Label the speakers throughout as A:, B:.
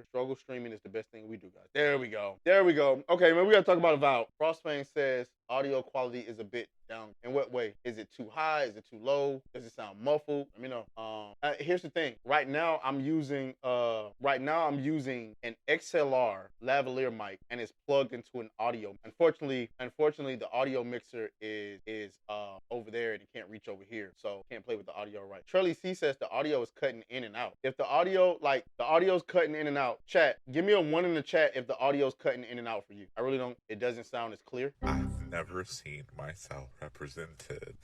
A: Struggle streaming is the best thing we do, guys. There we go. There we go. Okay, man, we gotta talk about Avowed. Frostfang says audio quality is a bit down. In what way? Is it too high? Is it too low? Does it sound muffled? Let me know. Here's the thing. Right now I'm using an XLR lavalier mic, and it's plugged into an audio. Unfortunately, the audio mixer is over there and it can't reach over here, so can't play with the audio right. Shirley C says the audio is cutting in and out. If the audio's cutting in and out, chat, give me a 1 in the chat if the audio's cutting in and out for you. I really don't. It doesn't sound as clear.
B: I've never seen myself represented.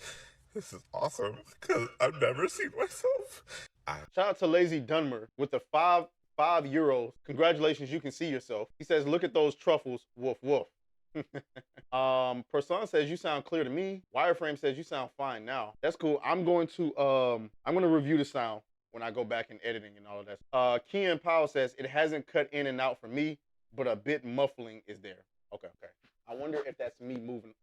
B: This is awesome because I've never seen myself.
A: Shout out to Lazy Dunmer with the five euros. Congratulations, you can see yourself. He says, look at those truffles. Woof woof. Person says you sound clear to me. Wireframe says you sound fine now. That's cool. I'm going to review the sound when I go back in editing and all of that. Kian Powell says it hasn't cut in and out for me, but a bit muffling is there. Okay. I wonder if that's me moving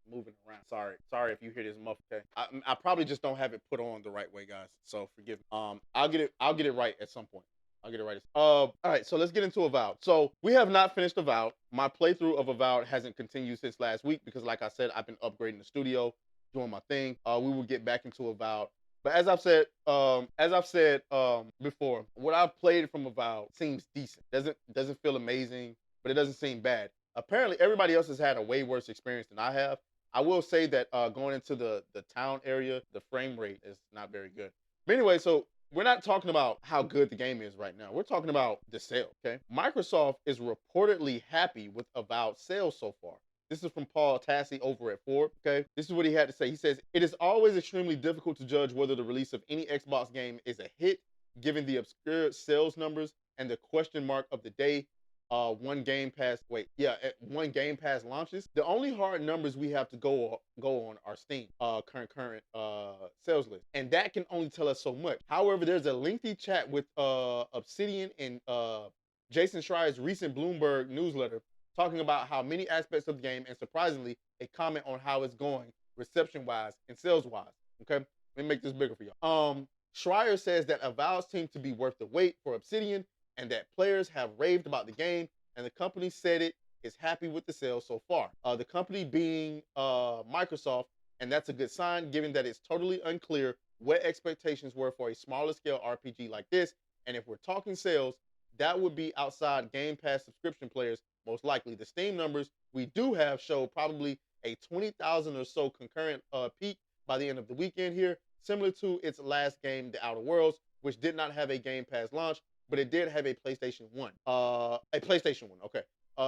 A: around. Sorry if you hear this muffle. Okay. I probably just don't have it put on the right way, guys. So forgive me. I'll get it right at some point. I'll get it right. All right, so let's get into Avowed. So we have not finished Avowed. My playthrough of Avowed hasn't continued since last week because, like I said, I've been upgrading the studio, doing my thing. We will get back into Avowed. But as I've said before, what I've played from Avowed seems decent. Doesn't feel amazing, but it doesn't seem bad. Apparently, everybody else has had a way worse experience than I have. I will say that going into the town area, the frame rate is not very good. But anyway, so we're not talking about how good the game is right now. We're talking about the sale, okay? Microsoft is reportedly happy with Avowed sales so far. This is from Paul Tassi over at Forbes, okay? This is what he had to say. He says, it is always extremely difficult to judge whether the release of any Xbox game is a hit, given the obscure sales numbers and the question mark of the day one Game Pass launches. The only hard numbers we have to go on are Steam current sales list, and that can only tell us so much. However, there's a lengthy chat with Obsidian and Jason Schreier's recent Bloomberg newsletter talking about how many aspects of the game, and surprisingly, a comment on how it's going reception wise and sales wise. Okay, let me make this bigger for you. Schreier says that Avowed seems to be worth the wait for Obsidian, and that players have raved about the game, and the company said it is happy with the sales so far. The company being Microsoft, and that's a good sign given that it's totally unclear what expectations were for a smaller scale RPG like this, and if we're talking sales, that would be outside Game Pass subscription players, most likely. The Steam numbers we do have show probably a 20,000 or so concurrent peak by the end of the weekend here, similar to its last game, The Outer Worlds, which did not have a Game Pass launch, but it did have a PlayStation 1. Okay.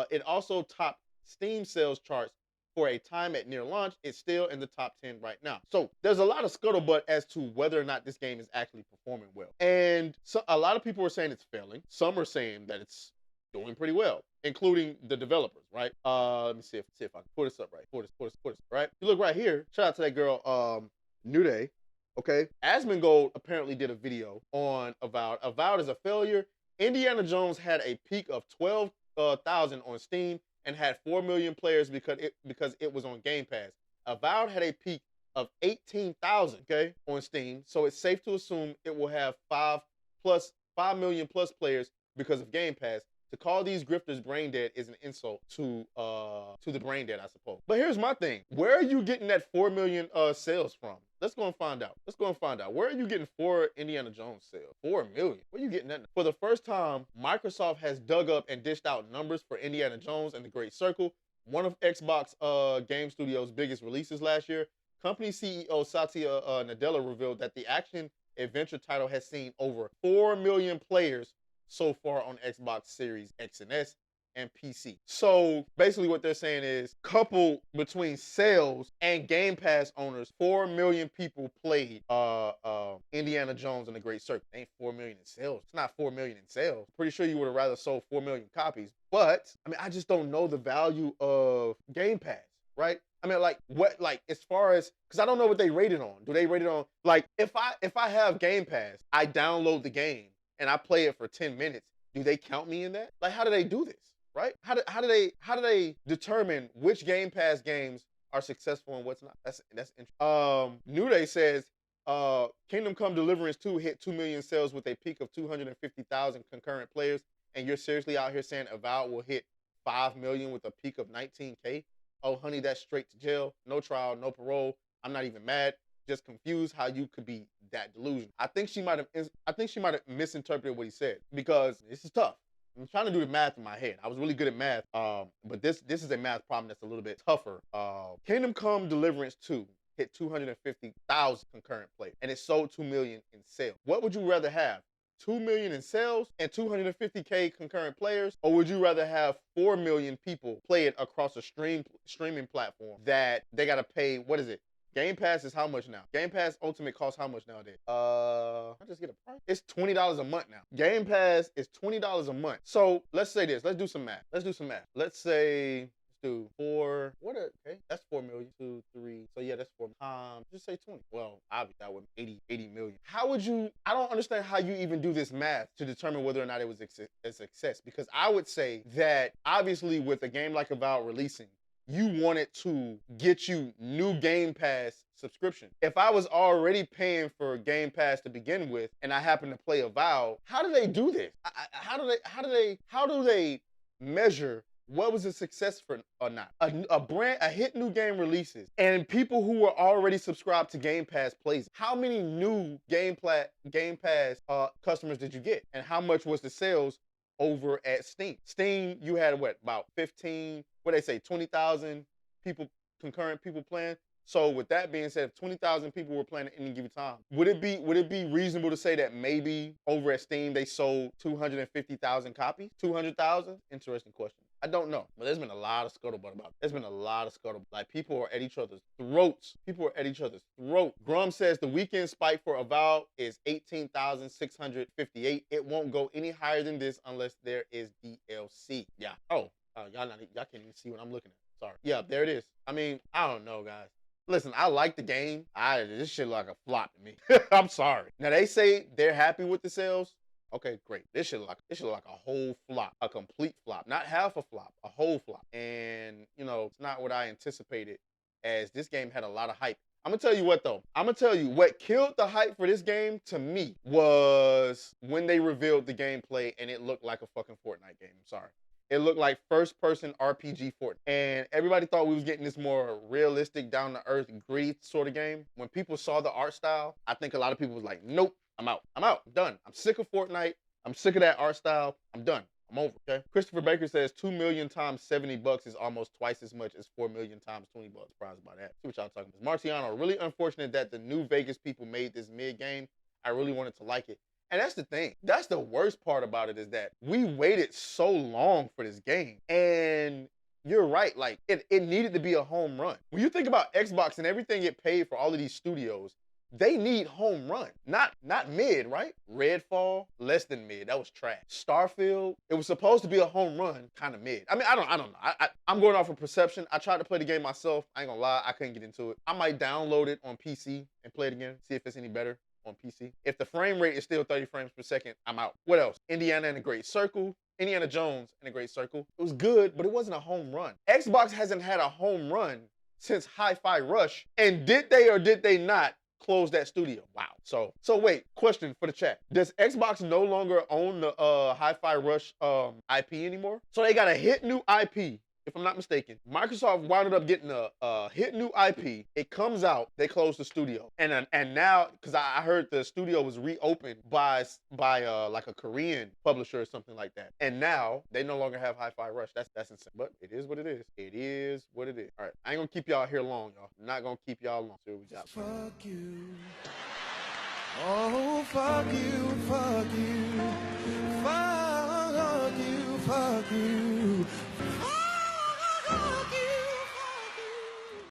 A: It also topped Steam sales charts for a time at near launch. It's still in the top 10 right now. So there's a lot of scuttlebutt as to whether or not this game is actually performing well. And so a lot of people are saying it's failing. Some are saying that it's doing pretty well, including the developers, right? Let me see if I can pull this up right. Pull this, right? You look right here. Shout out to that girl, New Day. Okay, Asmongold apparently did a video on Avowed. Avowed is a failure. Indiana Jones had a peak of 12,000 on Steam and had 4 million players because it was on Game Pass. Avowed had a peak of 18,000, okay, on Steam. So it's safe to assume it will have 5 million plus players because of Game Pass. To call these grifters brain dead is an insult to the brain dead, I suppose. But here's my thing. Where are you getting that 4 million sales from? Let's go and find out. Where are you getting 4 Indiana Jones sales? 4 million? Where are you getting that? For the first time, Microsoft has dug up and dished out numbers for Indiana Jones and the Great Circle, one of Xbox Game Studios' biggest releases last year. Company CEO Satya Nadella revealed that the action adventure title has seen over 4 million players so far on Xbox Series X and S and PC. So basically what they're saying is, coupled between sales and Game Pass owners, 4 million people played Indiana Jones and the Great Circle. It ain't 4 million in sales. It's not 4 million in sales. Pretty sure you would have rather sold 4 million copies. But I mean, I just don't know the value of Game Pass, right? I mean, as far as, because I don't know what they rated on. Do they rate it on, like, if I have Game Pass, I download the game and I play it for 10 minutes, do they count me in that? Like, how do they do this, right? How do they determine which Game Pass games are successful and what's not? That's interesting. New Day says, Kingdom Come Deliverance 2 hit 2 million sales with a peak of 250,000 concurrent players and you're seriously out here saying Avowed will hit 5 million with a peak of 19K? Oh, honey, that's straight to jail. No trial, no parole. I'm not even mad. Just confused how you could be that delusional. I think she might have misinterpreted what he said, because this is tough. I'm trying to do the math in my head. I was really good at math, but this is a math problem that's a little bit tougher. Kingdom Come Deliverance 2 hit 250,000 concurrent play, and it sold 2 million in sales. What would you rather have? 2 million in sales and 250K concurrent players? Or would you rather have 4 million people play it across a streaming platform that they got to pay, what is it? Game Pass is how much now? Game Pass Ultimate costs how much nowadays? I just get a price. It's $20 a month now. Game Pass is $20 a month. So let's say this. Let's do some math. Let's say, do 4, okay, that's 4 million, 2, 3, so yeah, that's 4 times, just say 20. Well, obviously that would 80 million. How would you, I don't understand how you even do this math to determine whether or not it was a success, because I would say that obviously with a game like Avowed releasing, you want it to get you new Game Pass subscription. If I was already paying for Game Pass to begin with and I happen to play Avowed, how do they do this? How do they measure what was a success for or not? A hit new game releases and people who were already subscribed to Game Pass plays it. How many new Game Pass customers did you get? And how much was the sales over at Steam? Steam, you had what, about 15, what they say, 20,000 people, concurrent people playing. So with that being said, if 20,000 people were playing at any given time, would it be reasonable to say that maybe over at Steam they sold 250,000 copies? 200,000? Interesting question. I don't know, but there's been a lot of scuttlebutt about it. There's been a lot of scuttlebutt. Like, people are at each other's throats. Grum says the weekend spike for Avowed is 18,658. It won't go any higher than this unless there is DLC. Yeah. Oh, y'all can't even see what I'm looking at. Sorry. Yeah, there it is. I mean, I don't know, guys. Listen, I like the game. This shit look like a flop to me. I'm sorry. Now they say they're happy with the sales. Okay, great. This should look like a whole flop, a complete flop, not half a flop, a whole flop. And you know, it's not what I anticipated, as this game had a lot of hype. I'm gonna tell you what though. I'm gonna tell you what killed the hype for this game to me was when they revealed the gameplay and it looked like a fucking Fortnite game. I'm sorry. It looked like first-person RPG Fortnite. And everybody thought we was getting this more realistic, down-to-earth, gritty sort of game. When people saw the art style, I think a lot of people was like, nope, I'm out. I'm done. I'm sick of Fortnite. I'm sick of that art style. I'm done. I'm over, okay? Christopher Baker says 2 million times $70 is almost twice as much as 4 million times $20. Surprised by that. See what y'all talking about. Martiano, really unfortunate that the new Vegas people made this mid-game. I really wanted to like it. And that's the thing. That's the worst part about it, is that we waited so long for this game. And you're right, like, it needed to be a home run. When you think about Xbox and everything it paid for all of these studios, they need home run, not mid, right? Redfall, less than mid. That was trash. Starfield, it was supposed to be a home run, kind of mid. I mean, I don't know. I'm going off of perception. I tried to play the game myself. I ain't gonna lie, I couldn't get into it. I might download it on PC and play it again, see if it's any better on PC. If the frame rate is still 30 frames per second, I'm out. What else? Indiana Jones and a Great Circle. It was good, but it wasn't a home run. Xbox hasn't had a home run since Hi-Fi Rush. And did they or did they not close that studio? Wow. So wait, question for the chat. Does Xbox no longer own the Hi-Fi Rush IP anymore? So they got a hit new IP. If I'm not mistaken, Microsoft wound up getting a hit new IP. It comes out, they close the studio, and now, because I heard the studio was reopened by like a Korean publisher or something like that, and now they no longer have Hi-Fi Rush. That's insane, but it is what it is. It is what it is. All right, I ain't gonna keep y'all here long, y'all. I'm not gonna keep y'all long. See what we got.
C: Fuck you. Oh, fuck you, fuck you, fuck you, fuck you.